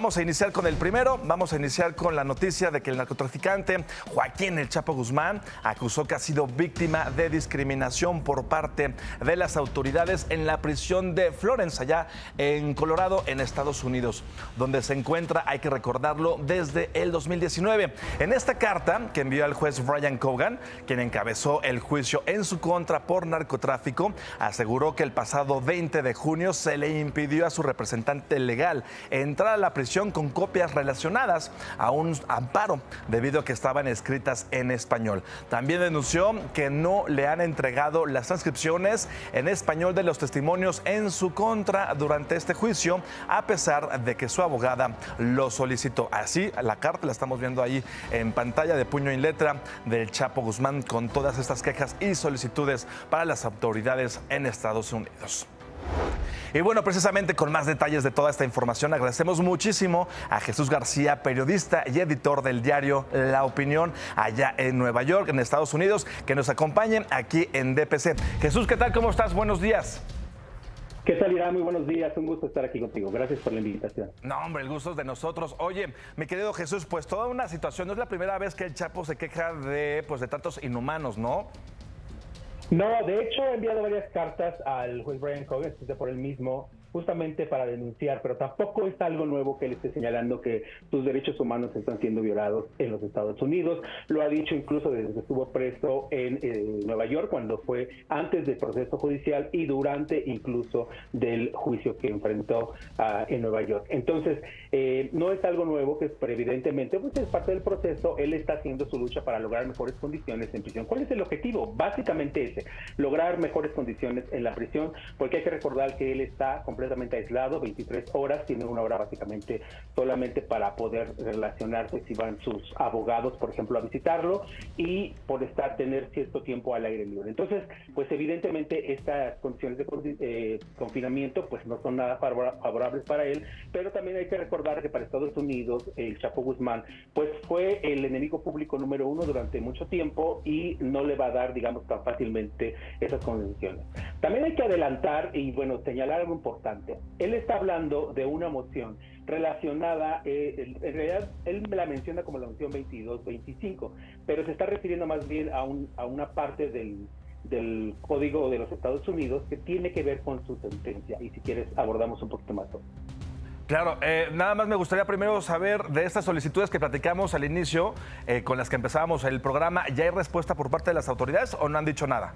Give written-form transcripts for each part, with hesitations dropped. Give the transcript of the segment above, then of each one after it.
vamos a iniciar con el primero. Vamos a iniciar con la noticia de que el narcotraficante Joaquín El Chapo Guzmán acusó que ha sido víctima de discriminación por parte de las autoridades en la prisión de Florence, allá en Colorado, en Estados Unidos, donde se encuentra, hay que recordarlo, desde el 2019. En esta carta que envió al juez Brian Cogan, quien encabezó el juicio en su contra por narcotráfico, aseguró que el pasado 20 de junio se le impidió a su representante legal entrar a la prisión con copias relacionadas a un amparo debido a que estaban escritas en español. También denunció que no le han entregado las transcripciones en español de los testimonios en su contra durante este juicio, a pesar de que su abogada lo solicitó. Así, la carta la estamos viendo ahí en pantalla, de puño y letra, del Chapo Guzmán, con todas estas quejas y solicitudes para las autoridades en Estados Unidos. Y bueno, precisamente con más detalles de toda esta información, agradecemos muchísimo a Jesús García, periodista y editor del diario La Opinión, allá en Nueva York, en Estados Unidos, que nos acompañe aquí en DPC. Jesús, ¿qué tal? ¿Cómo estás? Buenos días. ¿Qué tal, Irán? Muy buenos días, un gusto estar aquí contigo. Gracias por la invitación. No, hombre, el gusto es de nosotros. Oye, mi querido Jesús, pues toda una situación, no es la primera vez que el Chapo se queja de tratos inhumanos, ¿no? No, de hecho he enviado varias cartas al juez Brian Cogan, escrito por él mismo, justamente para denunciar, pero tampoco es algo nuevo que él esté señalando que sus derechos humanos están siendo violados en los Estados Unidos. Lo ha dicho incluso desde que estuvo preso en Nueva York, cuando fue antes del proceso judicial y durante incluso del juicio que enfrentó en Nueva York. Entonces, no es algo nuevo, pero evidentemente pues es parte del proceso. Él está haciendo su lucha para lograr mejores condiciones en prisión. ¿Cuál es el objetivo? Básicamente ese, lograr mejores condiciones en la prisión, porque hay que recordar que él está completamente aislado, 23 horas, tiene una hora básicamente solamente para poder relacionarse si van sus abogados, por ejemplo, a visitarlo, y por tener cierto tiempo al aire libre. Entonces, pues evidentemente estas condiciones de confinamiento pues no son nada favorables para él, pero también hay que recordar que para Estados Unidos el Chapo Guzmán pues fue el enemigo público número uno durante mucho tiempo y no le va a dar, digamos, tan fácilmente esas condiciones. También hay que adelantar y, bueno, señalar algo importante. Él está hablando de una moción relacionada, en realidad él me la menciona como la moción 2225, pero se está refiriendo más bien a una parte del Código de los Estados Unidos que tiene que ver con su sentencia, y si quieres abordamos un poquito más sobre. Claro, nada más me gustaría primero saber de estas solicitudes que platicamos al inicio, con las que empezábamos el programa. ¿Ya hay respuesta por parte de las autoridades o no han dicho nada?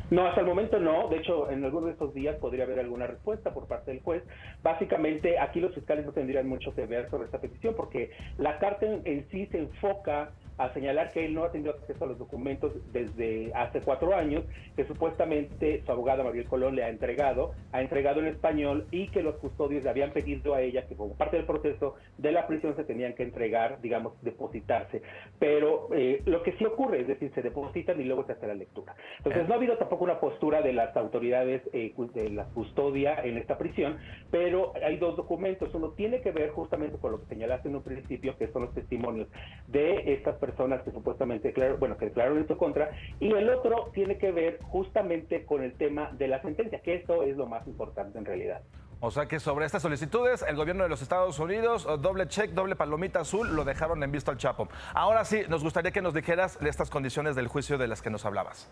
No, hasta el momento no. De hecho, en algunos de estos días podría haber alguna respuesta por parte del juez. Básicamente, aquí los fiscales no tendrían mucho que ver sobre esta petición, porque la carta en sí se enfoca a señalar que él no ha tenido acceso a los documentos desde hace 4 años, que supuestamente su abogada Mariel Colón le ha entregado en español, y que los custodios le habían pedido a ella que como parte del proceso de la prisión se tenían que entregar, digamos, depositarse. Pero lo que sí ocurre, es decir, se depositan y luego se hace la lectura. Entonces no ha habido tampoco una postura de las autoridades de la custodia en esta prisión, pero hay dos documentos. Uno tiene que ver justamente con lo que señalaste en un principio, que son los testimonios de estas personas que supuestamente que declararon en su contra, y el otro tiene que ver justamente con el tema de la sentencia, que eso es lo más importante en realidad. O sea que sobre estas solicitudes, el gobierno de los Estados Unidos, doble check, doble palomita azul, lo dejaron en visto al Chapo. Ahora sí, nos gustaría que nos dijeras de estas condiciones del juicio de las que nos hablabas.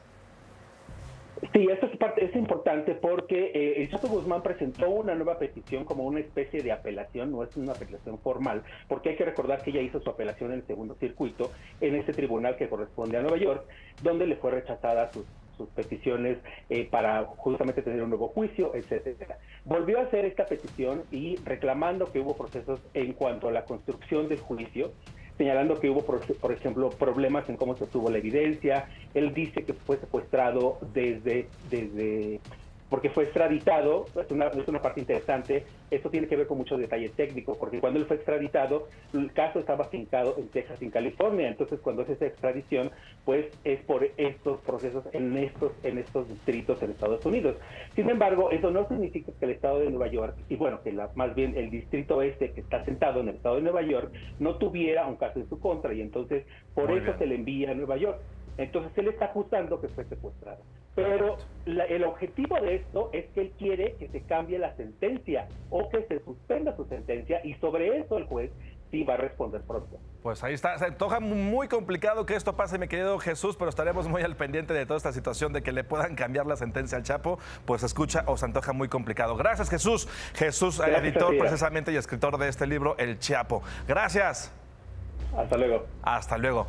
Sí, esto es importante porque el Chapo Guzmán presentó una nueva petición como una especie de apelación, no es una apelación formal, porque hay que recordar que ella hizo su apelación en el segundo circuito, en este tribunal que corresponde a Nueva York, donde le fue rechazada sus peticiones para justamente tener un nuevo juicio, etcétera. Volvió a hacer esta petición y reclamando que hubo procesos en cuanto a la construcción del juicio, señalando que hubo, por ejemplo, problemas en cómo se obtuvo la evidencia. Él dice que fue secuestrado porque fue extraditado. Es una parte interesante. Esto tiene que ver con mucho detalle técnico, porque cuando él fue extraditado, el caso estaba afincado en Texas y en California. Entonces, cuando es esa extradición, pues es por estos procesos en estos distritos en Estados Unidos. Sin embargo, eso no significa que el estado de Nueva York, y bueno, que más bien el distrito este que está sentado en el estado de Nueva York, no tuviera un caso en su contra, y entonces por eso se le envía a Nueva York. Entonces él está acusando que fue secuestrado. Pero el objetivo de esto es que él quiere que se cambie la sentencia o que se suspenda su sentencia, y sobre eso el juez sí va a responder pronto. Pues ahí está, se antoja muy complicado que esto pase, mi querido Jesús, pero estaremos muy al pendiente de toda esta situación de que le puedan cambiar la sentencia al Chapo, pues escucha o se antoja muy complicado. Gracias, Jesús. Jesús, editor precisamente y escritor de este libro, El Chapo. Gracias. Hasta luego. Hasta luego.